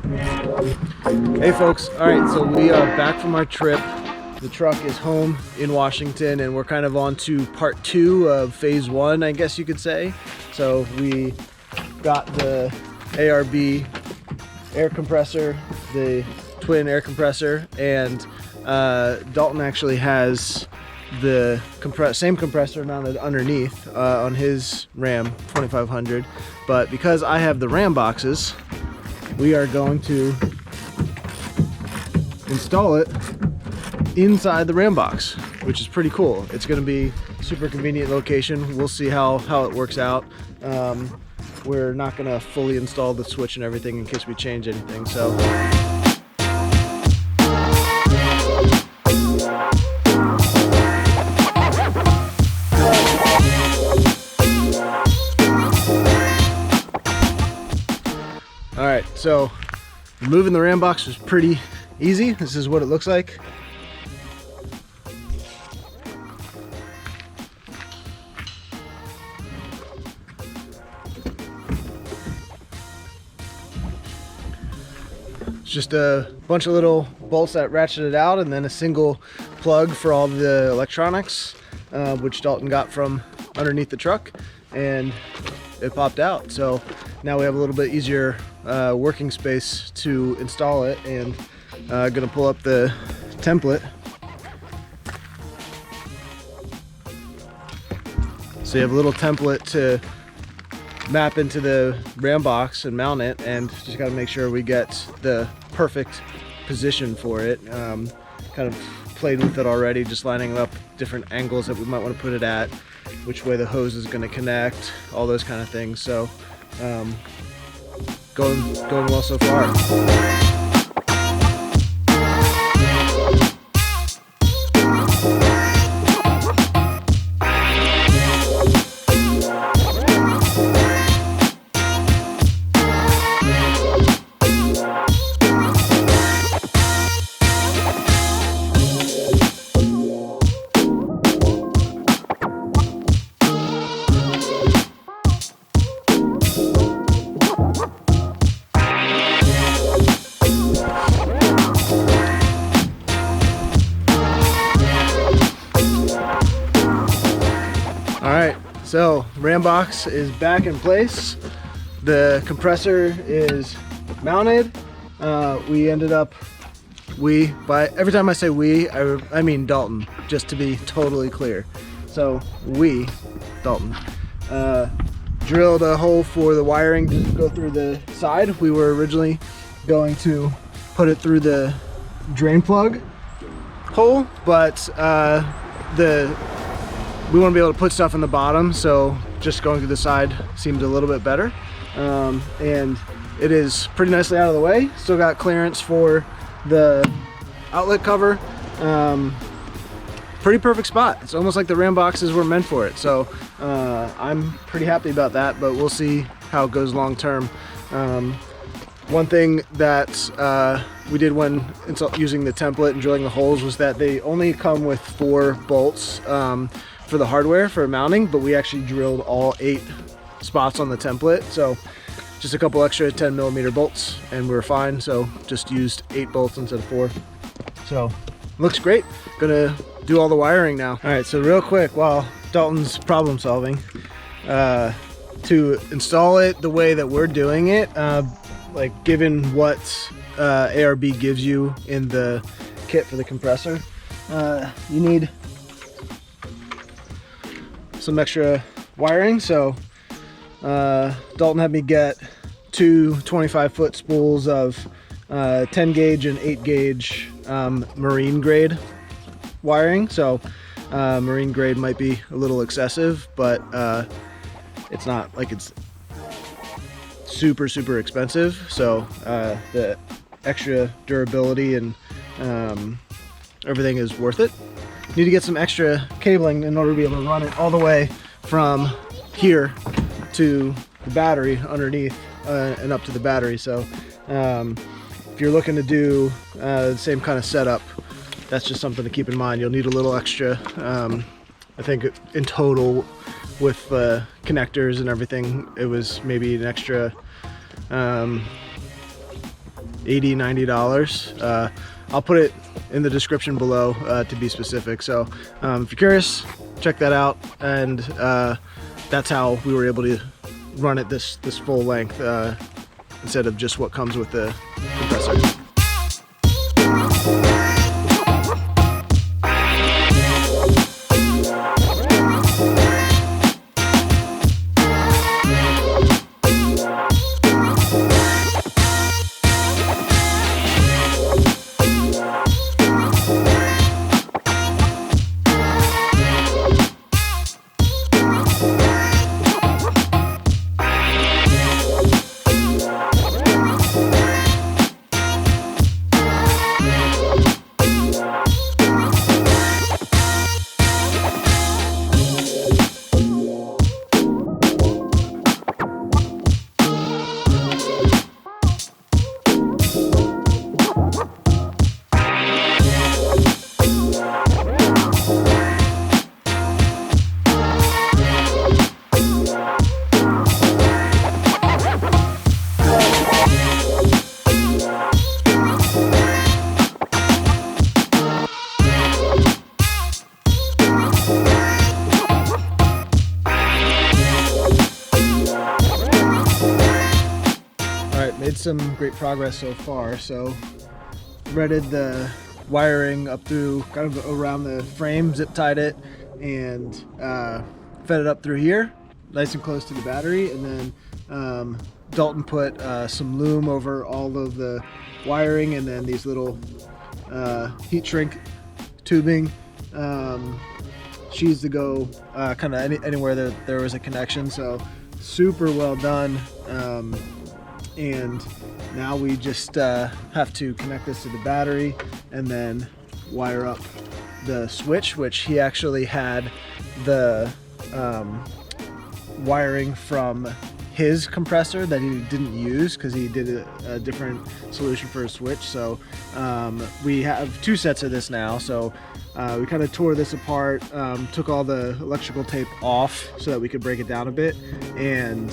Hey folks, all right, so we are back from our trip. The truck is home in Washington and we're kind of on to part 2 of phase 1, I guess you could say. So we got the ARB air compressor, the twin air compressor, and Dalton actually has the same compressor mounted underneath on his Ram 2500. But because I have the Ramboxes, we are going to install it inside the Rambox, which is pretty cool. It's going to be a super convenient location. We'll see how it works out. We're not going to fully install the switch and everything in case we change anything. So all right, so removing the Rambox was pretty easy. This is what it looks like. It's just a bunch of little bolts that ratchet it out, and then a single plug for all the electronics, which Dalton got from underneath the truck, and it popped out. So now we have a little bit easier working space to install it, and gonna pull up the template. So you have a little template to map into the Rambox and mount it, and just got to make sure we get the perfect position for it. Kind of played with it already, just lining up different angles that we might want to put it at, which way the hose is going to connect, all those kind of things. So going well so far. Alright, so Rambox is back in place. The compressor is mounted. Every time I say we, I mean Dalton, just to be totally clear. So Dalton, drilled a hole for the wiring to go through the side. We were originally going to put it through the drain plug hole, but we want to be able to put stuff in the bottom, so just going through the side seemed a little bit better. And it is pretty nicely out of the way. Still got clearance for the outlet cover. Pretty perfect spot. It's almost like the Ramboxes were meant for it. So I'm pretty happy about that, but we'll see how it goes long term. One thing that we did when using the template and drilling the holes was that they only come with 4 bolts for the hardware for mounting, but we actually drilled all 8 spots on the template. So just a couple extra 10mm bolts and we were fine. So just used 8 bolts instead of 4. So looks great. Gonna do all the wiring now. All right, so real quick while Dalton's problem solving, to install it the way that we're doing it, like given what ARB gives you in the kit for the compressor, you need some extra wiring. So Dalton had me get 2 25-foot spools of 10 gauge and 8 gauge marine grade wiring. So marine grade might be a little excessive, but it's not like it's super expensive. So the extra durability and everything is worth it. Need to get some extra cabling in order to be able to run it all the way from here to the battery underneath and up to the battery. So if you're looking to do the same kind of setup, that's just something to keep in mind. You'll need a little extra. I think in total with connectors and everything, it was maybe an extra $80, $90. I'll put it in the description below to be specific. So if you're curious, check that out. And that's how we were able to run it this full length instead of just what comes with the compressor. Made some great progress so far. So threaded the wiring up through kind of around the frame, zip tied it, and fed it up through here, nice and close to the battery. And then Dalton put some loom over all of the wiring, and then these little heat shrink tubing sheaths to go kind of anywhere that there was a connection. So super well done. And now we just have to connect this to the battery and then wire up the switch, which he actually had the wiring from his compressor that he didn't use because he did a different solution for a switch. So we have two sets of this now. So we kind of tore this apart, took all the electrical tape off so that we could break it down a bit. And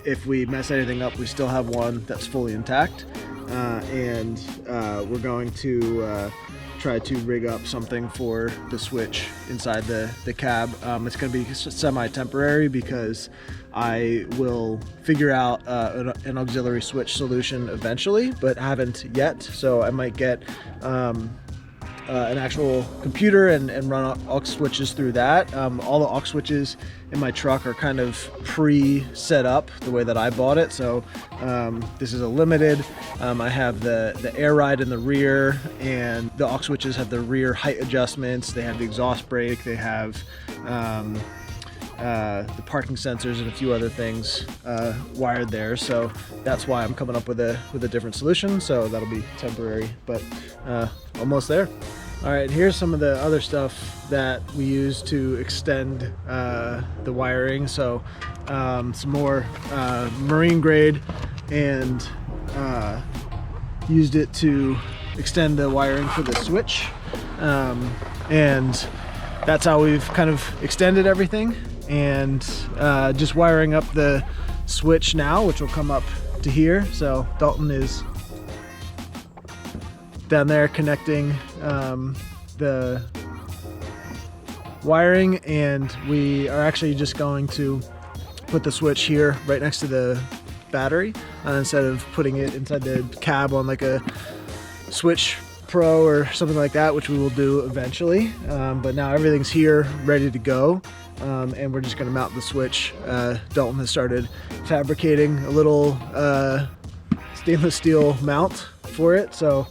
if we mess anything up, we still have one that's fully intact. And we're going to try to rig up something for the switch inside the cab. It's going to be semi-temporary because I will figure out an auxiliary switch solution eventually, but haven't yet. So I might get an actual computer and run aux switches through that. All the aux switches in my truck are kind of pre-set up the way that I bought it. So this is a limited. I have the air ride in the rear, and the aux switches have the rear height adjustments. They have the exhaust brake. They have the parking sensors and a few other things wired there. So that's why I'm coming up with a different solution. So that'll be temporary, but almost there. All right, here's some of the other stuff that we use to extend the wiring. So some more marine grade, and used it to extend the wiring for the switch. And that's how we've kind of extended everything. And just wiring up the switch now, which will come up to here. So Dalton is down there connecting the wiring, and we are actually just going to put the switch here right next to the battery instead of putting it inside the cab on like a Switch Pro or something like that, which we will do eventually. But now everything's here ready to go, and we're just going to mount the switch. Dalton has started fabricating a little stainless steel mount for it, so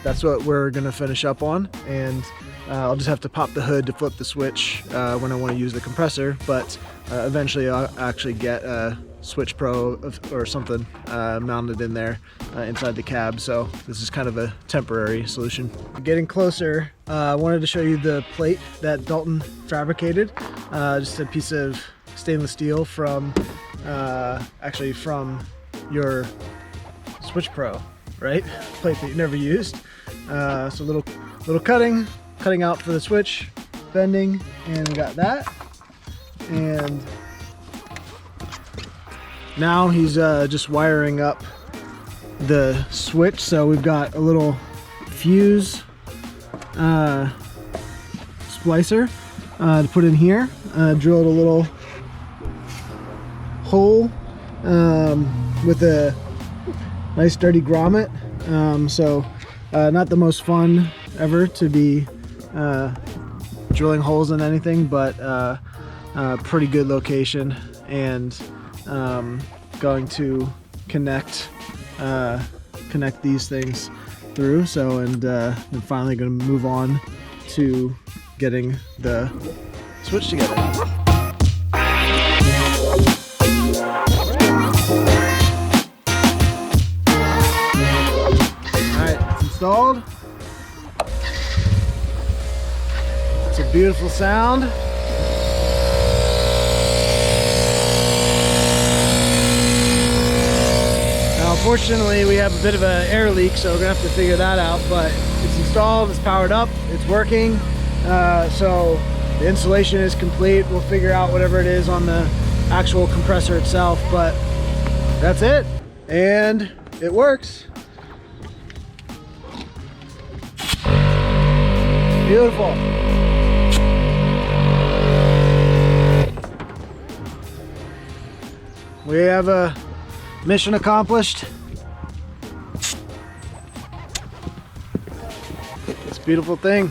that's what we're gonna finish up on. And I'll just have to pop the hood to flip the switch when I want to use the compressor, but eventually I'll actually get a Switch Pro or something mounted in there inside the cab. So this is kind of a temporary solution. Getting closer, I wanted to show you the plate that Dalton fabricated. Just a piece of stainless steel from actually from your Switch Pro, right? Plate that you never used. So little cutting out for the switch, bending, and we got that. And now he's just wiring up the switch. So we've got a little fuse splicer to put in here. Drilled a little hole with a nice dirty grommet. So not the most fun ever to be drilling holes in anything, but pretty good location, and going to connect these things through. So, and I'm finally going to move on to getting the switch together. Installed. It's a beautiful sound. Now, unfortunately, we have a bit of an air leak, so we're gonna have to figure that out. But it's installed, it's powered up, it's working. So the installation is complete. We'll figure out whatever it is on the actual compressor itself, but that's it, and it works. Beautiful. We have a mission accomplished. It's a beautiful thing.